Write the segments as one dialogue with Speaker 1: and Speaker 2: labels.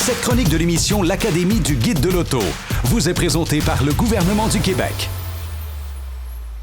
Speaker 1: Cette chronique de l'émission L'Académie du guide de l'auto vous est présentée par le gouvernement du Québec.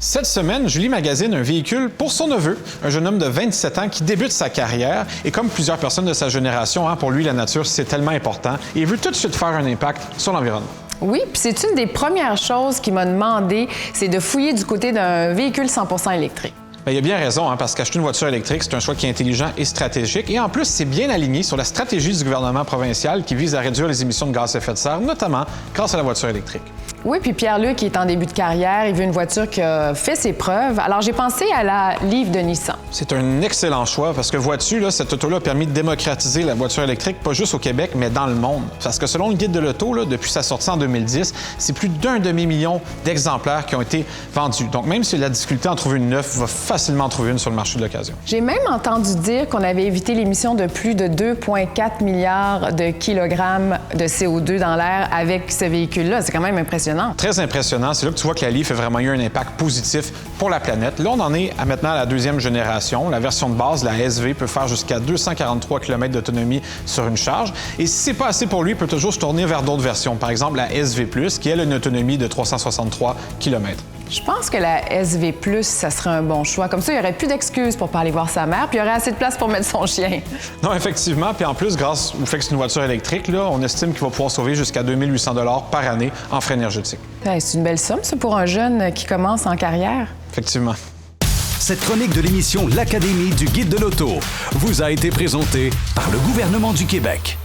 Speaker 2: Cette semaine, Julie magasine un véhicule pour son neveu, un jeune homme de 27 ans qui débute sa carrière. Et comme plusieurs personnes de sa génération, pour lui, la nature, c'est tellement important. Et il veut tout de suite faire un impact sur l'environnement.
Speaker 3: Oui, puis c'est une des premières choses qu'il m'a demandé, c'est de fouiller du côté d'un véhicule 100% électrique.
Speaker 2: Bien, il a bien raison, parce qu'acheter une voiture électrique, c'est un choix qui est intelligent et stratégique. Et en plus, c'est bien aligné sur la stratégie du gouvernement provincial qui vise à réduire les émissions de gaz à effet de serre, notamment grâce à la voiture électrique.
Speaker 3: Oui, puis Pierre-Luc, qui est en début de carrière, il veut une voiture qui a fait ses preuves. Alors, j'ai pensé à la Leaf de Nissan.
Speaker 2: C'est un excellent choix parce que vois-tu, cette auto-là a permis de démocratiser la voiture électrique, pas juste au Québec, mais dans le monde. Parce que selon le guide de l'auto, depuis sa sortie en 2010, c'est plus d'1 demi-million d'exemplaires qui ont été vendus. Donc, même si la difficulté en trouver une neuve, va facilement en trouver une sur le marché de l'occasion.
Speaker 3: J'ai même entendu dire qu'on avait évité l'émission de plus de 2,4 milliards de kilogrammes de CO2 dans l'air avec ce véhicule-là. C'est quand même impressionnant.
Speaker 2: Très impressionnant. C'est là que tu vois que la Leaf a vraiment eu un impact positif pour la planète. Là, on en est à maintenant la deuxième génération. La version de base, la SV, peut faire jusqu'à 243 km d'autonomie sur une charge. Et si c'est pas assez pour lui, il peut toujours se tourner vers d'autres versions. Par exemple, la SV+, qui elle a une autonomie de 363 km.
Speaker 3: Je pense que la SV+, ça serait un bon choix. Comme ça, il n'y aurait plus d'excuses pour pas aller voir sa mère, puis il y aurait assez de place pour mettre son chien.
Speaker 2: Non, effectivement. Puis en plus, grâce au fait que c'est une voiture électrique, on estime qu'il va pouvoir sauver jusqu'à 2 800 $ par année en frais énergétiques.
Speaker 3: C'est une belle somme, ça, pour un jeune qui commence en carrière.
Speaker 2: Effectivement.
Speaker 1: Cette chronique de l'émission L'Académie du guide de l'auto vous a été présentée par le gouvernement du Québec.